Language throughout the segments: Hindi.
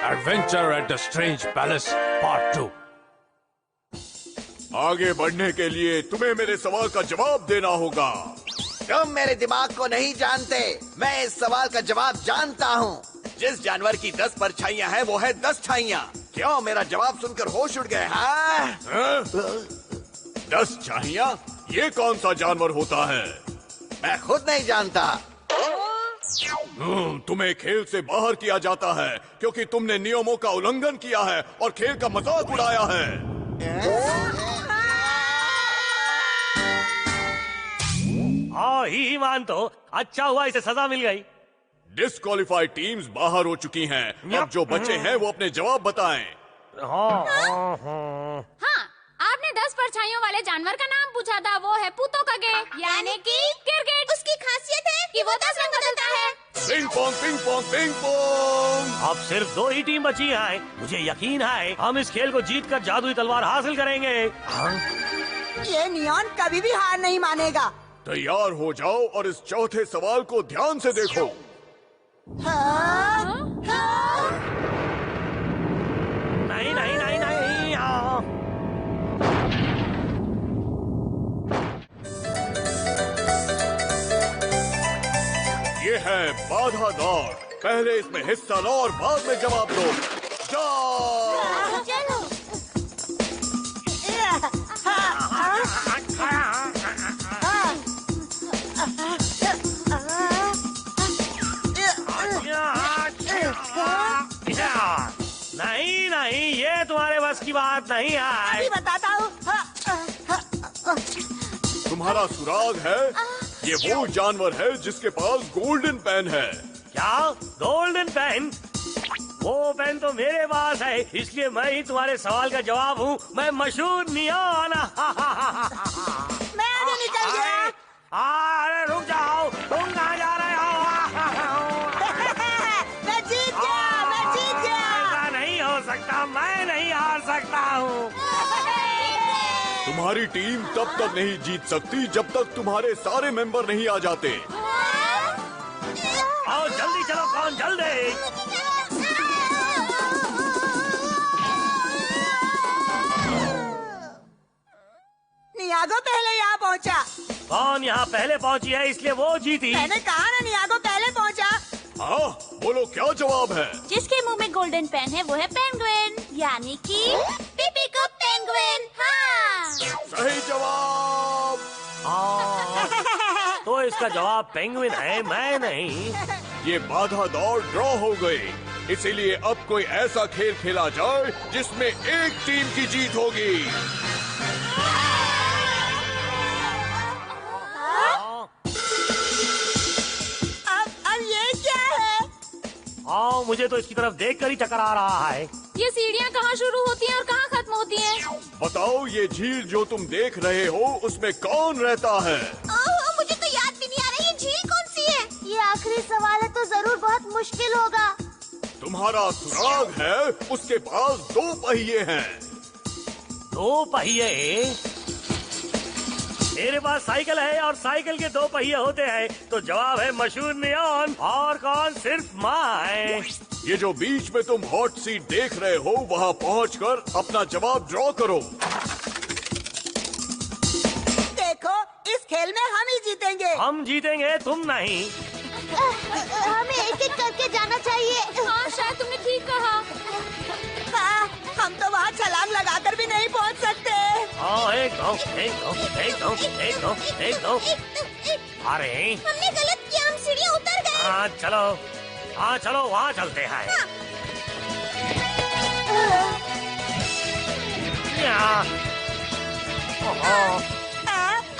Adventure at the strange palace part 2। आगे बढ़ने के लिए तुम्हें मेरे सवाल का जवाब देना होगा। तुम मेरे दिमाग को नहीं जानते, मैं इस सवाल का जवाब जानता हूँ। जिस जानवर की 10 परछाइयाँ हैं वो है 10 छाइयाँ। क्यों मेरा जवाब सुनकर होश उड़ गए? हाँ? 10 छाइयाँ? ये कौन सा जानवर होता है? मैं खुद नहीं जानता। तुम्हें खेल से बाहर किया जाता है क्योंकि तुमने नियमों का उल्लंघन किया है और खेल का मजाक उड़ाया है। हाँ ही मान तो अच्छा हुआ, इसे सजा मिल गई। डिस्क्वालिफाइड टीम्स बाहर हो चुकी हैं। अब जो बचे हैं वो अपने जवाब बताएं। हाँ, आपने 10 परछाइयों वाले जानवर का नाम पूछा था, वो है पुतोकागे, यानी कि क्रिकेट। उसकी खासियत है कि वो 10 रंग बदलता है। Ping pong ping pong ping pong. अब सिर्फ 2 ही टीम बची है। मुझे यकीन है हम इस खेल को जीतकर जादुई तलवार हासिल करेंगे। ये नियॉन कभी भी हार नहीं मानेगा। तैयार हो जाओ और इस चौथे सवाल को ध्यान से देखो। नहीं नहीं नहीं नहीं। ये है बाधा दौड़। पहले इसमें हिस्सा लो और बाद में जवाब दो। जाओ। चलो। नहीं नहीं, ये तुम्हारे बस की बात नहीं है। अभी बताता हूँ। तुम्हारा सुराग है? ये वो जानवर है जिसके पास गोल्डन पेन है। क्या गोल्डन पेन? वो पेन तो मेरे पास है, इसलिए मैं ही तुम्हारे सवाल का जवाब हूँ। मैं मशहूर नियॉन। मैं आगे निकल गया। अरे रुक जाओ, तुम कहाँ जा रहे हो? मैं जीत गया, मैं जीत गया। ऐसा नहीं हो सकता, मैं नहीं हार सकता हूँ। तुम्हारी टीम तब तक नहीं जीत सकती जब तक तुम्हारे सारे मेंबर नहीं आ जाते। आओ जल्दी चलो, कौन जल्दी? नियागो पहले यहाँ पहुँचा। कौन यहाँ पहले पहुँची है, इसलिए वो जीती। मैंने कहा ना नियागो पहले पहुँचा। हाँ, बोलो क्या जवाब है? जिसके मुंह में गोल्डन पेन है वो है पेंगुइन, यानी कि पिपिको पेंगुइन। हाँ। सही जवाब। तो इसका जवाब पेंगुइन है, मैं नहीं। ये बाधा दौड़ ड्रॉ हो गई, इसीलिए अब कोई ऐसा खेल खेला जाए जिसमें एक टीम की जीत होगी। अब ये क्या है? हाँ, मुझे तो इसकी तरफ देखकर ही चक्कर आ रहा है। ये सीढ़ियाँ कहाँ शुरू होती हैं और कहाँ खत्म होती हैं? बताओ, ये झील जो तुम देख रहे हो उसमें कौन रहता है? ओह, मुझे तो याद भी नहीं आ रही, ये झील कौन सी है? ये आखिरी सवाल है तो जरूर बहुत मुश्किल होगा। तुम्हारा सुराग है, उसके पास 2 पहिए हैं। 2 पहिए? मेरे पास साइकिल है और साइकिल के 2 पहिए होते हैं, तो जवाब है मशहूर नियॉन। और कौन? सिर्फ मैं। ये जो बीच में तुम हॉट सीट देख रहे हो, वहाँ पहुँचकर अपना जवाब ड्रॉ करो। देखो, इस खेल में हम ही जीतेंगे। हम जीतेंगे, तुम नहीं। हमें एक-एक करके जाना चाहिए। हाँ, शायद तुमने ठीक कहा। हाँ, हम तो वहाँ छलांग लगाकर भी नहीं पहुँच सकते। हाँ, एक दो। अरे हमने गलत किया, हम सीढ़ियाँ उतर गए। हाँ चलो, वहाँ चलते हैं। हाँ।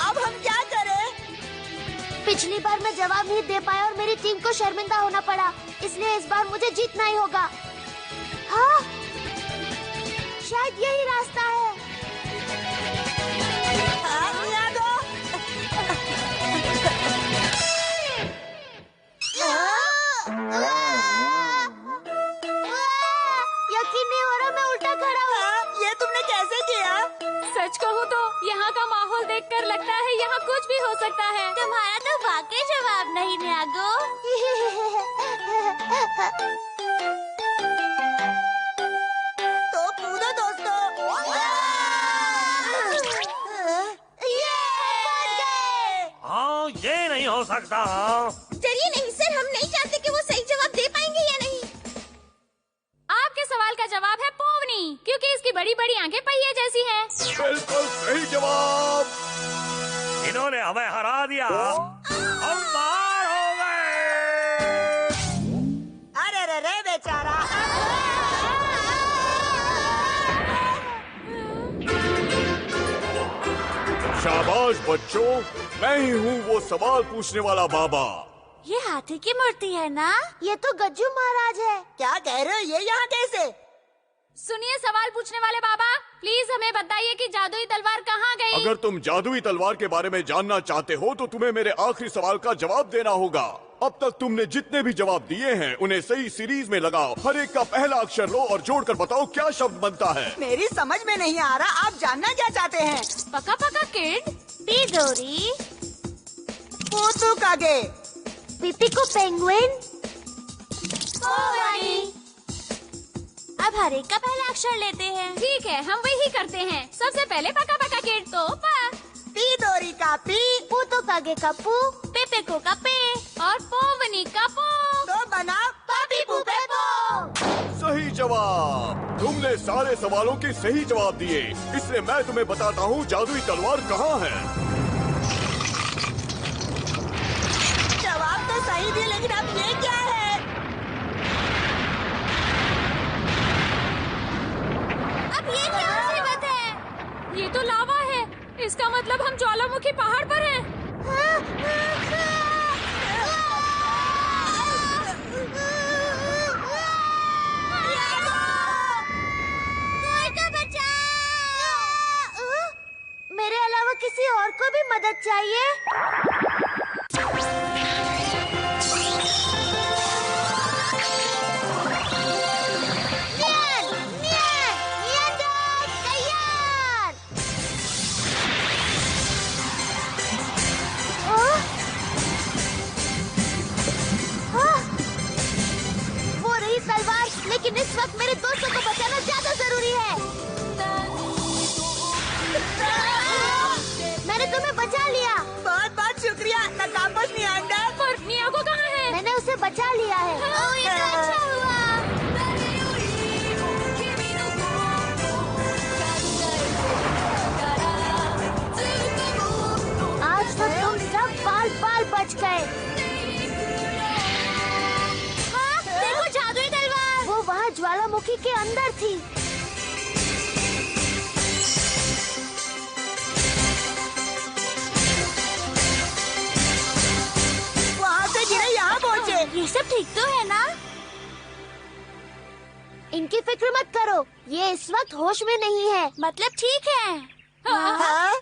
अब हम क्या करें? पिछली बार मैं जवाब नहीं दे पाया और मेरी टीम को शर्मिंदा होना पड़ा, इसलिए इस बार मुझे जीतना ही होगा। हाँ, शायद यही रास्ता है। नियागो। यकीन नहीं हो रहा, मैं उल्टा खड़ा हूँ। ये तुमने कैसे किया? सच कहूँ तो यहाँ का माहौल देखकर लगता है यहाँ कुछ भी हो सकता है। तुम्हारा तो वाकई जवाब नहीं नियागो। सकता हूँ। डरिए नहीं सर, हम नहीं जानते कि वो सही जवाब दे पाएंगे या नहीं। आपके सवाल का जवाब है पोवनी, क्योंकि इसकी बड़ी बड़ी आंखें पहिए जैसी हैं। बिल्कुल सही जवाब। इन्होंने हमें हरा दिया, हम बाहर हो गए। अरे रे रे बेचारा। शाबाश बच्चों, मैं ही हूँ वो सवाल पूछने वाला बाबा। ये हाथी की मूर्ति है ना? ये तो गज्जू महाराज है। क्या कह रहे हो, ये यहाँ कैसे? सुनिए सवाल पूछने वाले बाबा, प्लीज हमें बताइए कि जादुई तलवार कहाँ गई? अगर तुम जादुई तलवार के बारे में जानना चाहते हो तो तुम्हें मेरे आखिरी सवाल का जवाब देना होगा। अब तक तुमने जितने भी जवाब दिए हैं उन्हें सही सीरीज में लगाओ। हर एक का पहला अक्षर लो और जोड़कर बताओ क्या शब्द बनता है। मेरी समझ में नहीं आ रहा, आप जानना क्या चाहते हैं? पका पका किड, पिडोरी, पोतू कागे, पीपी को पेंगुइन, पोवनी। अब हर एक का पहला अक्षर लेते हैं। ठीक है, हम वही करते हैं। सबसे पहले पका पका किड तो पा, पीडोरी का पी, पूतो कागे का पू, पेपे को का पे, और पोवनी का पो। तो बना पापी पू पे पो। सही जवाब। तुमने सारे सवालों के सही जवाब दिए, इसलिए मैं तुम्हें बताता हूँ जादुई तलवार कहाँ है। जवाब तो सही दिया, लेकिन अब ये क्या है? अब ये क्या मुसीबत है? ये तो लावा है, इसका मतलब हम ज्वालामुखी पहाड़ पर हैं। मेरे अलावा किसी और को भी मदद चाहिए? वो रही तलवार, लेकिन इस वक्त मेरे दोस्तों को बचाना ज्यादा जरूरी है। मैंने तुम्हें बचा लिया। बहुत बहुत शुक्रिया नकाबपोश नियांडर। पर नियागो कहाँ है? मैंने उसे बचा लिया है। ओह, ये तो अच्छा हुआ। आज तो तुम सब बाल बाल बच गए। हाँ, देखो जादुई तलवार। वो वहाँ ज्वालामुखी के अंदर थी। वहाँ से गिरे यहाँ पहुँचे। ये सब ठीक तो है ना? इनकी फिक्र मत करो, ये इस वक्त होश में नहीं है। मतलब ठीक है। हाँ?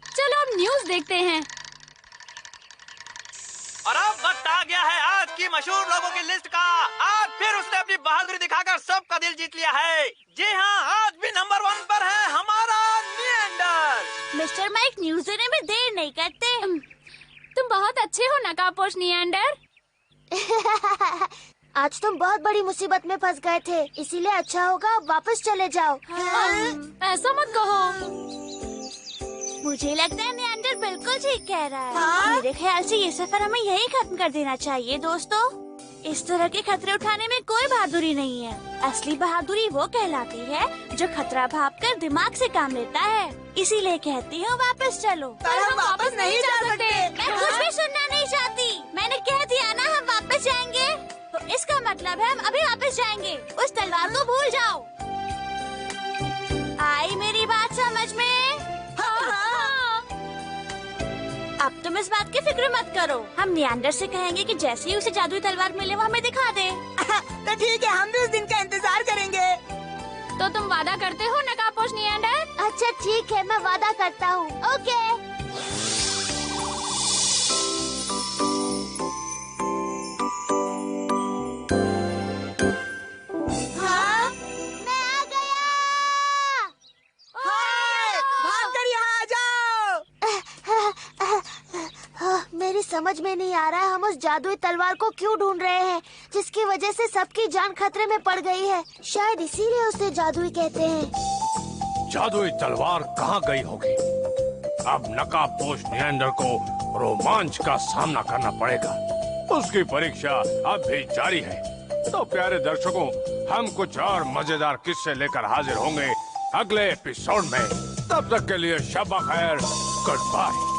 चलो अब न्यूज़ देखते हैं। और अब वक्त आ गया है आज की मशहूर लोगों की लिस्ट का। आज फिर उसने अपनी बहादुरी दिखाकर सबका दिल जीत लिया है। जी हाँ, आज भी नंबर 1 पर है हमारा नियांडर। मिस्टर माइक न्यूज़ देने में देर नहीं करते। तुम बहुत अच्छे हो नकाबपोश नियांडर। आज तुम बहुत बड़ी मुसीबत में फंस गए थे, इसीलिए अच्छा होगा अब वापस चले जाओ। ऐसा मत कहो। मुझे लगता है नियांडर बिल्कुल ठीक कह रहा है। हाँ? मेरे ख्याल से ये सफर हमें यही खत्म कर देना चाहिए दोस्तों। इस तरह के खतरे उठाने में कोई बहादुरी नहीं है। असली बहादुरी वो कहलाती है जो खतरा भांपकर दिमाग से काम लेता है। इसीलिए कहती हूँ वापस चलो। पर हम वापस नहीं जा सकते। मैं कुछ भी सुनना नहीं चाहती। मैंने कह दिया ना हम वापस जाएंगे, तो इसका मतलब है हम अभी वापस जाएंगे। उस तलवार को भूल जाओ। आई मेरी बात समझ में? अब तुम इस बात की फिक्र मत करो। हम नियांडर से कहेंगे कि जैसे ही उसे जादुई तलवार मिले वो हमें दिखा दे। तो ठीक है, हम भी उस दिन का इंतजार करेंगे। तो तुम वादा करते हो नकाबपोश नियांडर? अच्छा ठीक है, मैं वादा करता हूँ। ओके। हाँ? मैं आ गया। हाय! भागकर यहाँ आ जाओ। मेरी समझ में नहीं आ रहा है हम उस जादुई तलवार को क्यों ढूंढ रहे हैं, जिसकी वजह से सबकी जान खतरे में पड़ गई है। शायद इसीलिए उसे जादुई कहते हैं। जादुई तलवार कहाँ गई होगी? अब नकाबपोश निएंडर को रोमांच का सामना करना पड़ेगा। उसकी परीक्षा अब भी जारी है। तो प्यारे दर्शकों, हम कुछ और मजेदार किस्से लेकर हाजिर होंगे अगले एपिसोड में। तब तक के लिए शब खैर, गुड बाय।